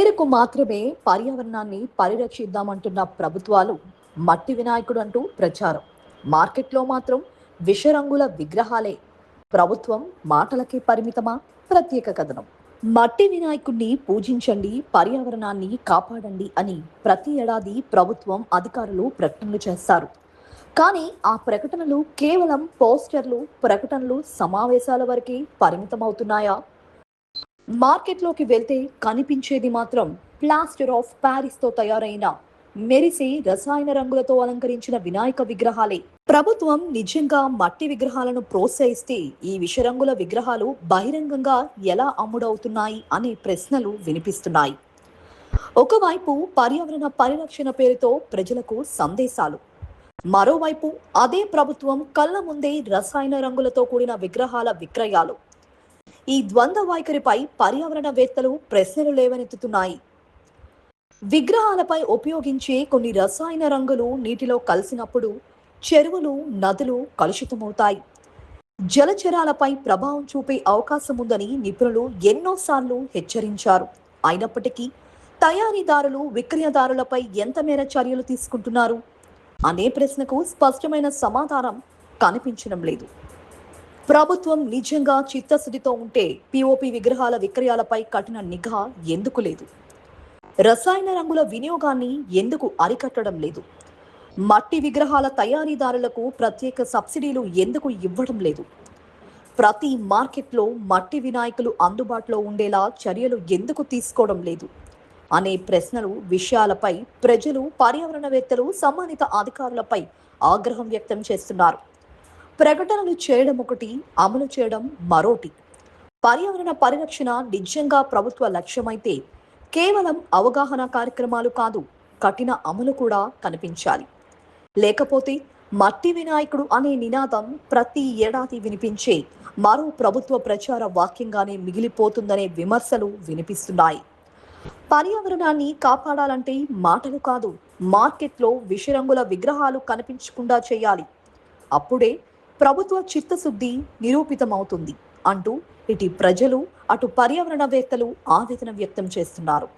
పేరుకు మాత్రమే పర్యావరణాన్ని పరిరక్షిద్దామంటున్న ప్రభుత్వాలు మట్టి వినాయకుడు అంటూ ప్రచారం. మార్కెట్లో మాత్రం విషరంగుల విగ్రహాలే. ప్రభుత్వం మాటలకే పరిమితమా? ప్రత్యేక కథనం. మట్టి వినాయకుడిని పూజించండి, పర్యావరణాన్ని కాపాడండి అని ప్రతి ఏడాది ప్రభుత్వం అధికారులు ప్రకటనలు చేస్తారు. కానీ ఆ ప్రకటనలు కేవలం పోస్టర్లు, ప్రకటనలు, సమావేశాల వరకే పరిమితమవుతున్నాయా? మార్కెట్లోకి వెళ్తే కనిపించేది మాత్రం ప్లాస్టర్ ఆఫ్ ప్యారిస్తో తయారైన మెరిసే రసాయన రంగులతో అలంకరించిన వినాయక విగ్రహాలే. ప్రభుత్వం నిజంగా మట్టి విగ్రహాలను ప్రోత్సహిస్తే ఈ విషరంగుల విగ్రహాలు బహిరంగంగా ఎలా అమ్ముడవుతున్నాయి అనే ప్రశ్నలు వినిపిస్తున్నాయి. ఒకవైపు పర్యావరణ పరిరక్షణ పేరుతో ప్రజలకు సందేశాలు, మరోవైపు అదే ప్రభుత్వం కళ్ళ ముందే రసాయన రంగులతో కూడిన విగ్రహాల విక్రయాలు. ఈ ద్వంద్వ వైఖరిపై పర్యావరణవేత్తలు ప్రశ్నలు లేవనెత్తుతున్నాయి. విగ్రహాలపై ఉపయోగించే కొన్ని రసాయన రంగులు నీటిలో కలిసినప్పుడు చెరువులు, నదులు కలుషితమవుతాయి. జలచరాలపై ప్రభావం చూపే అవకాశం ఉందని నిపుణులు ఎన్నోసార్లు హెచ్చరించారు. అయినప్పటికీ తయారీదారులు, విక్రయదారులపై ఎంత మేర చర్యలు తీసుకుంటున్నారు అనే ప్రశ్నకు స్పష్టమైన సమాధానం కనిపించడం లేదు. ప్రభుత్వం నిజంగా చిత్తశుద్ధితో ఉంటే పిఓపి విగ్రహాల విక్రయాలపై కఠిన నిఘా ఎందుకు లేదు? రసాయన రంగుల వినియోగాన్ని ఎందుకు అరికట్టడం లేదు? మట్టి విగ్రహాల తయారీదారులకు ప్రత్యేక సబ్సిడీలు ఎందుకు ఇవ్వడం లేదు? ప్రతి మార్కెట్లో మట్టి వినాయకులు అందుబాటులో ఉండేలా చర్యలు ఎందుకు తీసుకోవడం లేదు అనే ప్రశ్నలు, విషయాలపై ప్రజలు, పర్యావరణవేత్తలు, సంబంధిత అధికారులపై ఆగ్రహం వ్యక్తం చేస్తున్నారు. ప్రకటనలు చేయడం ఒకటి, అమలు చేయడం మరోటి. పర్యావరణ పరిరక్షణ నిజంగా ప్రభుత్వ లక్ష్యమైతే కేవలం అవగాహన కార్యక్రమాలు కాదు, కఠిన అమలు కూడా కనిపించాలి. లేకపోతే మట్టి వినాయకుడు అనే నినాదం ప్రతి ఏడాది వినిపించే మరో ప్రభుత్వ ప్రచార వాక్యంగానే మిగిలిపోతుందనే విమర్శలు వినిపిస్తున్నాయి. పర్యావరణాన్ని కాపాడాలంటే మాటలు కాదు, మార్కెట్లో విషరంగుల విగ్రహాలు కనిపించకుండా చేయాలి. అప్పుడే ప్రభుత్వ చిత్తశుద్ధి నిరూపితమవుతుంది అంటూ ఇటు ప్రజలు, అటు పర్యావరణవేత్తలు ఆవేదన వ్యక్తం చేస్తున్నారు.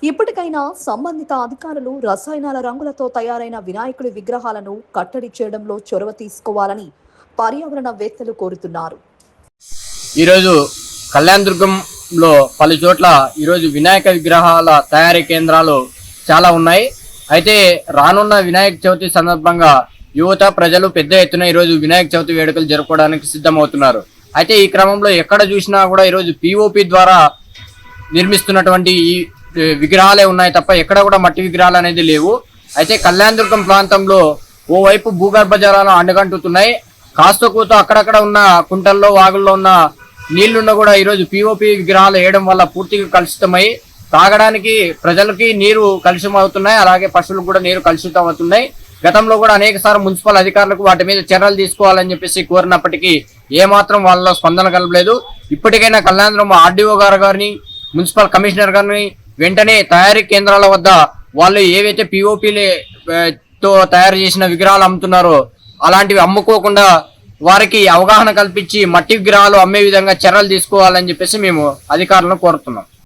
ఇప్పటికైనా సంబంధిత అధికారులు రసాయనాల రంగులతో తయారైన వినాయకుడి విగ్రహాలను కట్టడి చేయడంలో చొరవ తీసుకోవాలని పర్యావరణవేత్తలు కోరుతున్నారు. ఈరోజు కళ్యాణదుర్గంలో పలు చోట్ల ఈరోజు వినాయక విగ్రహాల తయారీ కేంద్రాలు చాలా ఉన్నాయి. అయితే రానున్న వినాయక చవితి సందర్భంగా యువత, ప్రజలు పెద్ద ఎత్తున ఈరోజు వినాయక చవితి వేడుకలు జరుపుకోవడానికి సిద్ధమవుతున్నారు. అయితే ఈ క్రమంలో ఎక్కడ చూసినా కూడా ఈరోజు పిఓపి ద్వారా నిర్మిస్తున్నటువంటి ఈ విగ్రహాలే ఉన్నాయి తప్ప ఎక్కడ కూడా మట్టి విగ్రహాలు అనేది లేవు. అయితే కళ్యాణదుర్గం ప్రాంతంలో ఓవైపు భూగర్భ జలాలు అండగంటుతున్నాయి. కాస్త కూత అక్కడక్కడ ఉన్న కుంటల్లో, వాగుల్లో ఉన్న నీళ్లున్న కూడా ఈరోజు పిఓపి విగ్రహాలు వేయడం వల్ల పూర్తిగా కలుషితమై తాగడానికి ప్రజలకి నీరు కలుషితం అవుతున్నాయి. అలాగే పశువులకు కూడా నీరు కలుషితం అవుతున్నాయి. గతంలో కూడా అనేక సార్లు మున్సిపల్ అధికారులకు వాటి మీద చర్యలు తీసుకోవాలని చెప్పేసి కోరినప్పటికీ ఏమాత్రం వాళ్ళ స్పందన కలపలేదు. ఇప్పటికైనా కళ్యాణదుర్గం ఆర్డీఓ గారిని, మున్సిపల్ కమిషనర్ గారిని వెంటనే తయారీ కేంద్రాల వద్ద వాళ్ళు ఏవైతే పిఓపితో తయారు చేసిన విగ్రహాలు అమ్ముతున్నారో అలాంటివి అమ్ముకోకుండా వారికి అవగాహన కల్పించి మట్టి విగ్రహాలు అమ్మే విధంగా చర్యలు తీసుకోవాలని చెప్పేసి మేము అధికారులను కోరుతున్నాం.